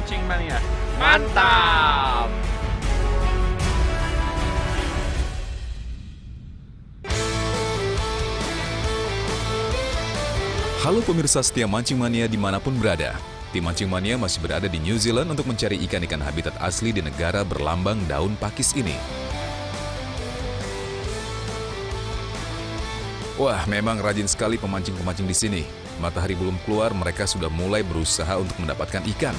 Mancing Mania. Mantap! Halo pemirsa setia Mancing Mania dimanapun berada. Tim Mancing Mania masih berada di New Zealand untuk mencari ikan-ikan habitat asli di negara berlambang daun pakis ini. Wah, memang rajin sekali pemancing-pemancing di sini. Matahari belum keluar, mereka sudah mulai berusaha untuk mendapatkan ikan.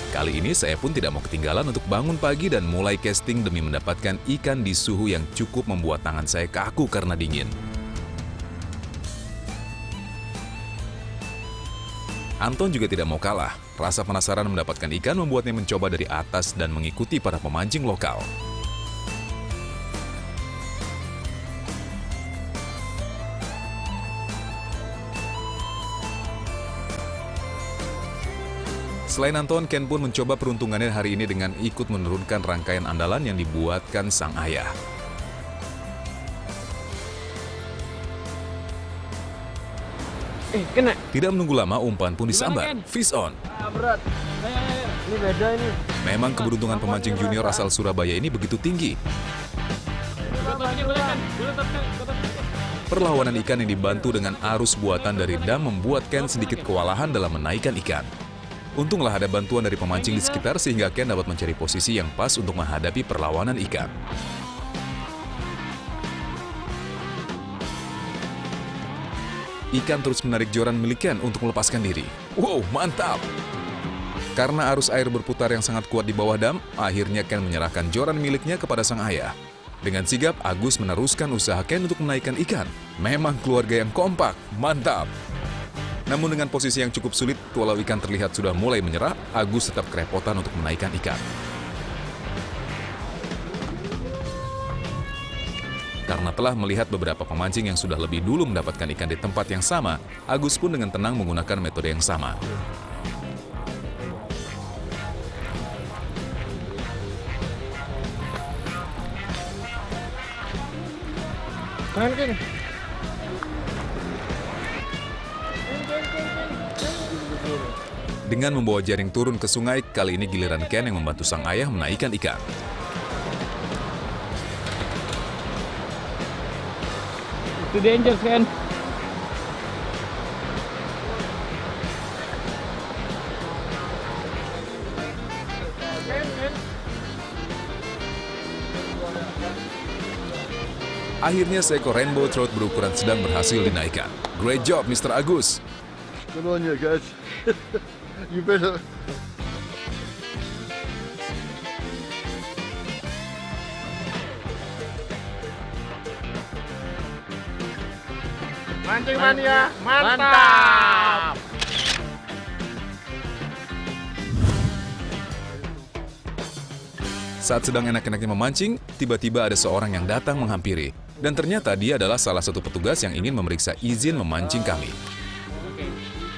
Kali ini saya pun tidak mau ketinggalan untuk bangun pagi dan mulai casting demi mendapatkan ikan di suhu yang cukup membuat tangan saya kaku karena dingin. Anton juga tidak mau kalah. Rasa penasaran mendapatkan ikan membuatnya mencoba dari atas dan mengikuti para pemancing lokal. Selain Anton, Ken pun mencoba peruntungannya hari ini dengan ikut menurunkan rangkaian andalan yang dibuatkan sang ayah. Kena. Tidak menunggu lama, umpan pun disambar. Fish on. Berat. Ini beda ini. Memang keberuntungan pemancing junior asal Surabaya ini begitu tinggi. Perlawanan ikan yang dibantu dengan arus buatan dari dam membuat Ken sedikit kewalahan dalam menaikkan ikan. Untunglah ada bantuan dari pemancing di sekitar sehingga Ken dapat mencari posisi yang pas untuk menghadapi perlawanan ikan. Ikan terus menarik joran milik Ken untuk melepaskan diri. Wow, mantap! Karena arus air berputar yang sangat kuat di bawah dam, akhirnya Ken menyerahkan joran miliknya kepada sang ayah. Dengan sigap, Agus meneruskan usaha Ken untuk menaikkan ikan. Memang keluarga yang kompak, mantap! Namun dengan posisi yang cukup sulit, walau ikan terlihat sudah mulai menyerah, Agus tetap kerepotan untuk menaikkan ikan. Karena telah melihat beberapa pemancing yang sudah lebih dulu mendapatkan ikan di tempat yang sama, Agus pun dengan tenang menggunakan metode yang sama. Tangan Ken. Dengan membawa jaring turun ke sungai, kali ini giliran Ken yang membantu sang ayah menaikkan ikan. Itu danger Ken. Akhirnya seekor rainbow trout berukuran sedang berhasil dinaikkan. Great job, Mr. Agus! Good on you, guys. You better. Mancing Mania. Mantap! Saat sedang enak-enaknya memancing, tiba-tiba ada seorang yang datang menghampiri. Dan ternyata dia adalah salah satu petugas yang ingin memeriksa izin memancing kami.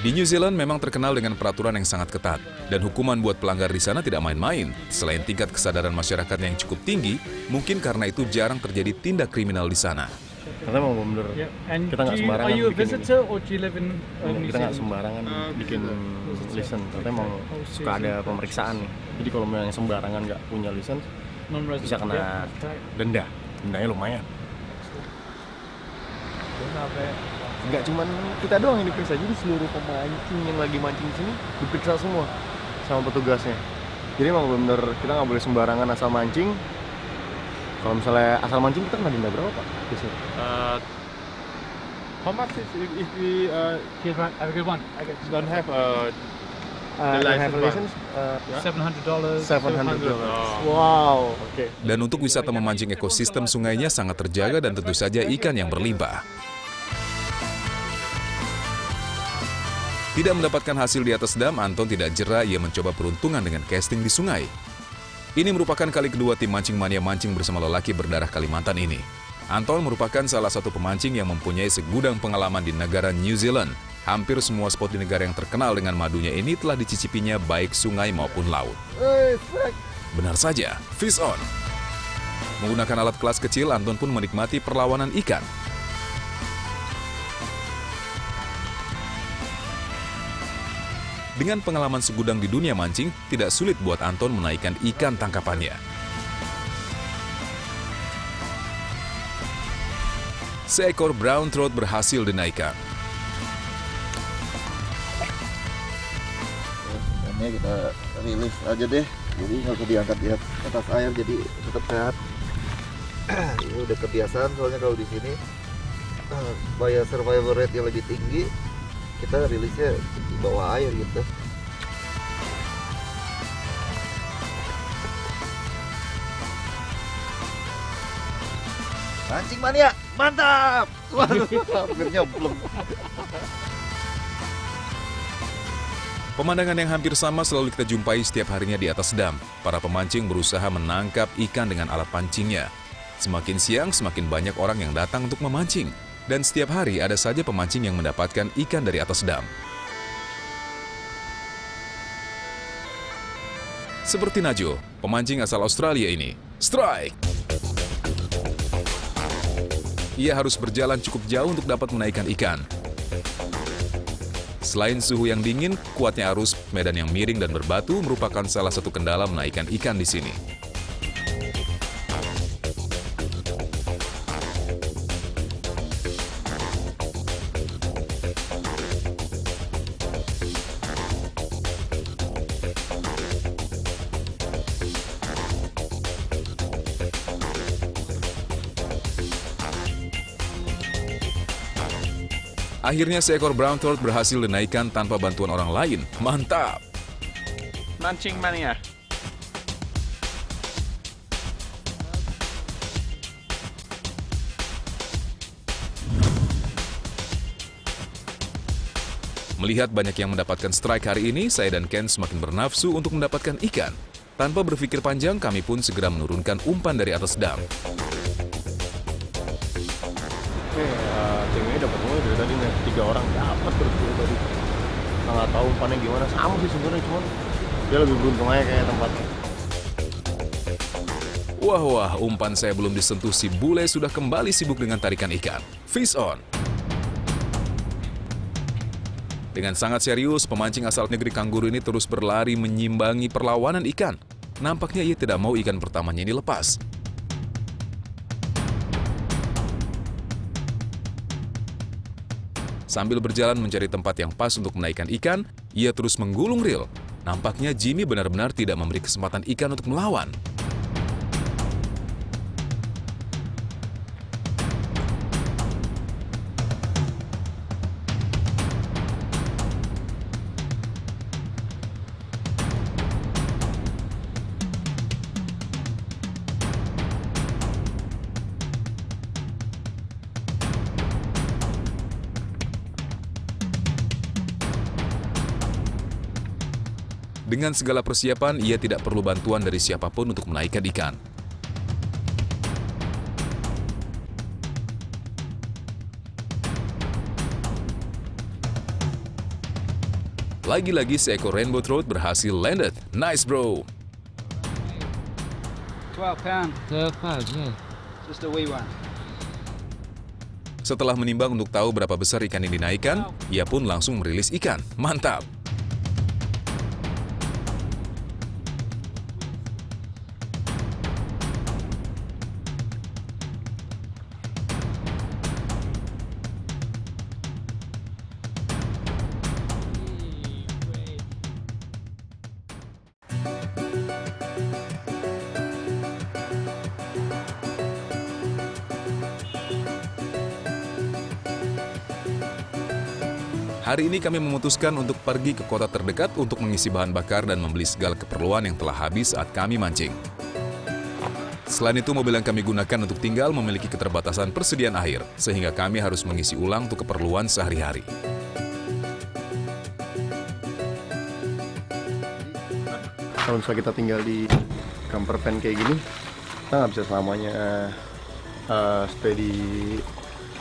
Di New Zealand memang terkenal dengan peraturan yang sangat ketat, dan hukuman buat pelanggar di sana tidak main-main. Selain tingkat kesadaran masyarakat yang cukup tinggi, mungkin karena itu jarang terjadi tindak kriminal di sana. Karena mau bener, kita nggak sembarangan Are you a bikin visitor or do you live in New kita nggak Zealand? sembarangan bikin license. Karena emang suka ada pemeriksaan. Jadi kalau mau yang sembarangan nggak punya license, Non-resident. bisa kena denda. Dendanya lumayan. Nggak cuman kita doang yang diperiksa, jadi seluruh pemancing yang lagi mancing di sini diperiksa semua sama petugasnya. Jadi emang bener kita nggak boleh sembarangan asal mancing. Kalau misalnya asal mancing kita kena denda berapa Pak? Biasanya? How much is if we Here's one. Have a good one. Okay. don't have Don't have a license, $700. $700. Oh. Wow, oke. Dan untuk wisata memancing ekosistem sungainya sangat terjaga dan tentu saja ikan yang berlimpah. Tidak mendapatkan hasil di atas dam, Anton tidak jera, ia mencoba peruntungan dengan casting di sungai. Ini merupakan kali kedua tim Mancing Mania mancing bersama lelaki berdarah Kalimantan ini. Anton merupakan salah satu pemancing yang mempunyai segudang pengalaman di negara New Zealand. Hampir semua spot di negara yang terkenal dengan madunya ini telah dicicipinya baik sungai maupun laut. Benar saja, fish on. Menggunakan alat kelas kecil, Anton pun menikmati perlawanan ikan. Dengan pengalaman segudang di dunia mancing, tidak sulit buat Anton menaikkan ikan tangkapannya. Seekor brown trout berhasil dinaikkan. Ini kita rilis aja deh, jadi nggak usah diangkat di atas air, jadi tetap sehat. Ini udah kebiasaan soalnya kalau di sini supaya survival rate yang lebih tinggi, kita rilisnya di bawah air gitu. Mancing mania, mantap! Waduh, hampir nyemplung. Pemandangan yang hampir sama selalu kita jumpai setiap harinya di atas dam. Para pemancing berusaha menangkap ikan dengan alat pancingnya. Semakin siang, semakin banyak orang yang datang untuk memancing. Dan setiap hari ada saja pemancing yang mendapatkan ikan dari atas dam. Seperti Najo, pemancing asal Australia ini. Strike! Ia harus berjalan cukup jauh untuk dapat menaikkan ikan. Selain suhu yang dingin, kuatnya arus, medan yang miring dan berbatu merupakan salah satu kendala menaikkan ikan di sini. Akhirnya seekor brown trout berhasil dinaikkan tanpa bantuan orang lain. Mantap! Mancing mania. Melihat banyak yang mendapatkan strike hari ini, saya dan Ken semakin bernafsu untuk mendapatkan ikan. Tanpa berpikir panjang, kami pun segera menurunkan umpan dari atas dam. Tim ini dapat mulai dari tadi nih, 3 orang dapat terus dari tadi. Nggak tahu umpannya gimana, sama sih sebenarnya, cuman dia lebih beruntung aja kayak tempatnya. Wah, umpan saya belum disentuh si bule sudah kembali sibuk dengan tarikan ikan. Fish on! Dengan sangat serius, pemancing asal negeri Kangguru ini terus berlari menyimbangi perlawanan ikan. Nampaknya ia tidak mau ikan pertamanya ini lepas. Sambil berjalan mencari tempat yang pas untuk menaikkan ikan, ia terus menggulung reel. Nampaknya Jimmy benar-benar tidak memberi kesempatan ikan untuk melawan. Dengan segala persiapan, ia tidak perlu bantuan dari siapapun untuk menaikkan ikan. Lagi-lagi seekor rainbow trout berhasil landed. Nice bro! 12 pound. 12 pounds, yeah. Just a wee one. Setelah menimbang untuk tahu berapa besar ikan yang dinaikkan, ia pun langsung merilis ikan. Mantap! Hari ini kami memutuskan untuk pergi ke kota terdekat untuk mengisi bahan bakar dan membeli segala keperluan yang telah habis saat kami mancing. Selain itu, mobil yang kami gunakan untuk tinggal memiliki keterbatasan persediaan air, sehingga kami harus mengisi ulang untuk keperluan sehari-hari. Kalau misalnya kita tinggal di camper van kayak gini, kita nggak bisa selamanya stay di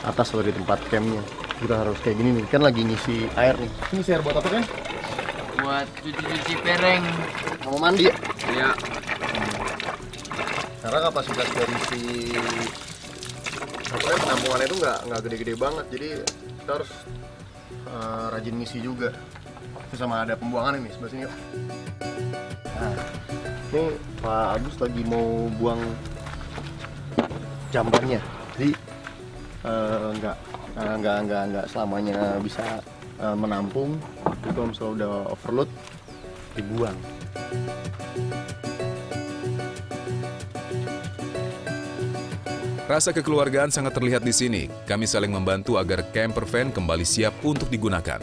atas atau di tempat campnya. Kita harus kayak gini nih, kan lagi ngisi air nih. Ini air buat apa kan? Buat cuci-cuci piring. Mau mandi ya? Iya. Karena kapasitas dari si penampungannya itu nggak gede-gede banget, jadi kita harus rajin ngisi juga. Terus sama ada pembuangan ini sebelah sini yuk. Nah, ini Pak Agus lagi mau buang jambannya. Jadi nggak selamanya bisa menampung. Jadi kalau misalnya udah overload dibuang. Rasa kekeluargaan sangat terlihat di sini. Kami saling membantu agar camper van kembali siap untuk digunakan.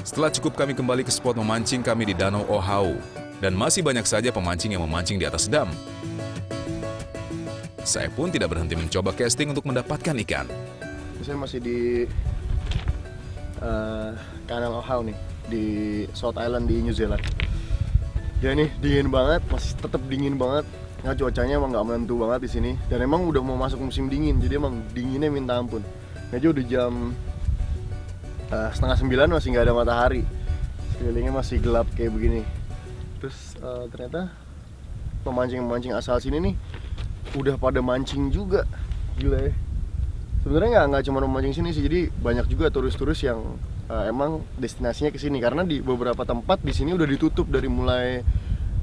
Setelah cukup kami kembali ke spot memancing kami di Danau Ohau. Dan masih banyak saja pemancing yang memancing di atas dam. Saya pun tidak berhenti mencoba casting untuk mendapatkan ikan. Saya masih di Kanal Ohau nih, di South Island di New Zealand. Ya ini dingin banget, masih tetap dingin banget. Nah, cuacanya emang nggak menentu banget di sini. Dan emang udah mau masuk musim dingin, jadi emang dinginnya minta ampun. Aja udah jam 8:30 masih nggak ada matahari. Sekelilingnya masih gelap kayak begini. Terus ternyata pemancing-pemancing asal sini nih udah pada mancing juga, gila ya. Sebenarnya nggak cuma memancing sini sih, jadi banyak juga turis-turis yang emang destinasinya ke sini karena di beberapa tempat di sini udah ditutup dari mulai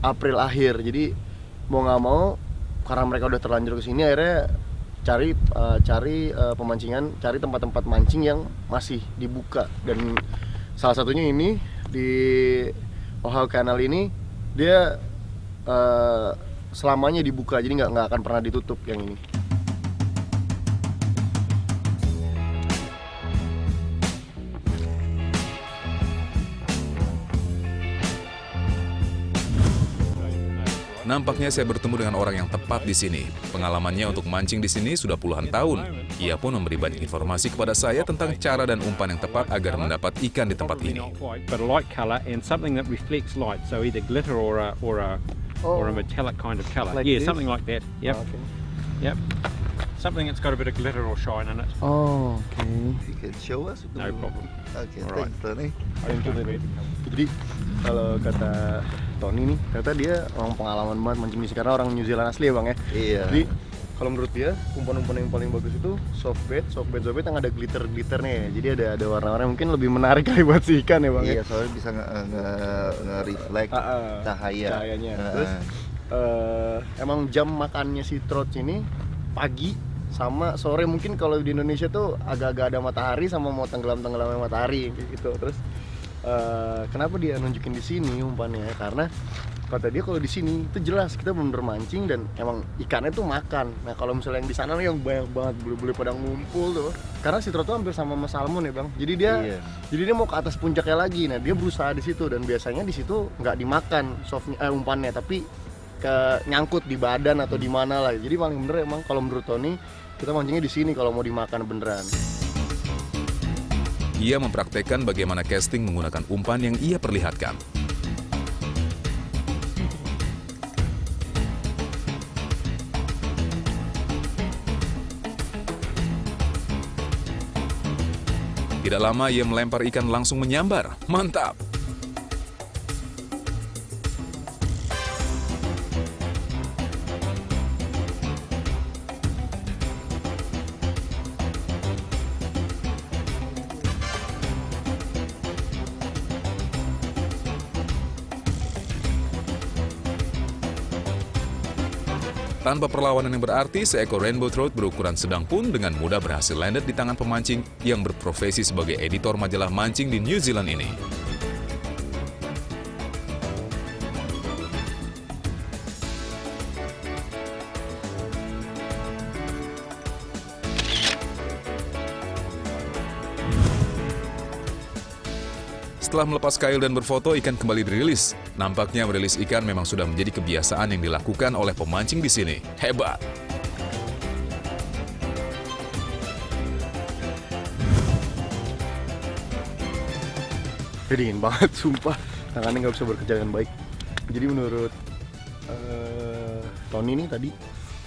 April akhir. Jadi mau nggak mau karena mereka udah terlanjur ke sini akhirnya cari pemancingan, cari tempat-tempat mancing yang masih dibuka. Dan salah satunya ini di Ohau Canal ini dia selamanya dibuka, jadi nggak akan pernah ditutup yang ini. Nampaknya saya bertemu dengan orang yang tepat di sini. Pengalamannya untuk mancing di sini sudah puluhan tahun. Ia pun memberi banyak informasi kepada saya tentang cara dan umpan yang tepat agar mendapat ikan di tempat ini. But a light color and something that reflects light, so either glitter or a metallic kind of color. Like Yeah, this? something like that. Yep. Okay. Yep. Something that's got a bit of glitter or shine in it. Oh, oke. You can show us? No problem. Oke, Alright. thanks Tony. Jadi kalau kata Tony nih, ternyata dia orang pengalaman banget mancing di sini karena orang New Zealand asli ya bang ya. Iya. Jadi kalau menurut dia umpan-umpan yang paling bagus itu soft bait yang ada glitter-glitternya ya. Jadi ada warna-warna mungkin lebih menarik kali buat si ikan ya bang ya. Iya, soalnya bisa nge-reflect Cahayanya. Terus emang jam makannya si trout ini pagi sama sore, mungkin kalau di Indonesia tuh agak-agak ada matahari sama mau tenggelam-tenggelamnya matahari kayak gitu. Terus kenapa dia nunjukin di sini umpannya? Karena kata dia kalau di sini itu jelas kita bener mancing dan emang ikannya tuh makan. Nah kalau misalnya yang di sana yang banyak banget bule-bule pada ngumpul tuh, karena si trout tuh hampir sama salmon ya bang. Jadi dia mau ke atas puncaknya lagi. Nah dia berusaha di situ dan biasanya di situ nggak dimakan umpannya, tapi nyangkut di badan atau di mana lah. Jadi paling bener emang kalau menurut Tony kita mancingnya di sini kalau mau dimakan beneran. Ia mempraktekkan bagaimana casting menggunakan umpan yang ia perlihatkan. Tidak lama ia melempar ikan langsung menyambar. Mantap! Tanpa perlawanan yang berarti, seekor rainbow trout berukuran sedang pun dengan mudah berhasil landed di tangan pemancing yang berprofesi sebagai editor majalah mancing di New Zealand ini. Setelah melepas kail dan berfoto, ikan kembali dirilis. Nampaknya merilis ikan memang sudah menjadi kebiasaan yang dilakukan oleh pemancing di sini. Hebat! Dingin banget, sumpah. Tangannya nggak bisa bekerja dengan baik. Jadi menurut Tony nih tadi,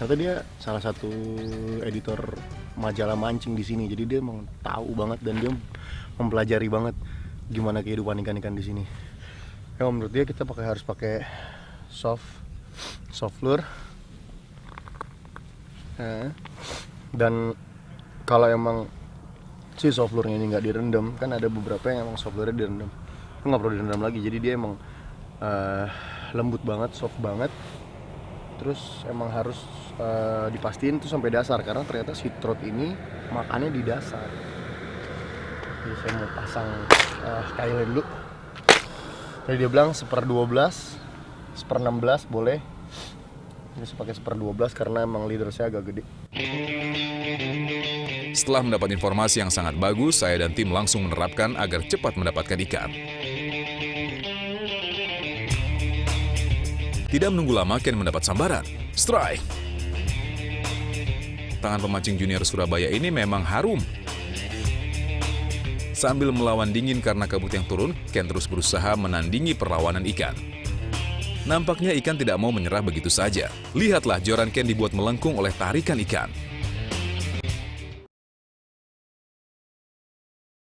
ternyata dia salah satu editor majalah mancing di sini. Jadi dia emang tahu banget dan dia mempelajari banget gimana kehidupan ikan-ikan di sini. Ya menurut dia kita harus pakai soft lure. Dan kalau emang si soft lure-nya ini nggak direndam. Kan ada beberapa yang emang soft lure-nya direndam, itu nggak perlu direndam lagi, jadi dia emang lembut banget, soft banget. Terus emang harus dipastiin tuh sampai dasar, karena ternyata si trout ini makannya di dasar. Jadi saya mau pasang kailnya dulu. Jadi dia bilang 1/12, 1/16 boleh. Ini saya pakai 1/12 karena emang leader saya agak gede. Setelah mendapat informasi yang sangat bagus, saya dan tim langsung menerapkan agar cepat mendapatkan ikan. Tidak menunggu lama, Ken mendapat sambaran. Strike! Tangan pemancing junior Surabaya ini memang harum. Sambil melawan dingin karena kabut yang turun, Ken terus berusaha menandingi perlawanan ikan. Nampaknya ikan tidak mau menyerah begitu saja. Lihatlah, joran Ken dibuat melengkung oleh tarikan ikan.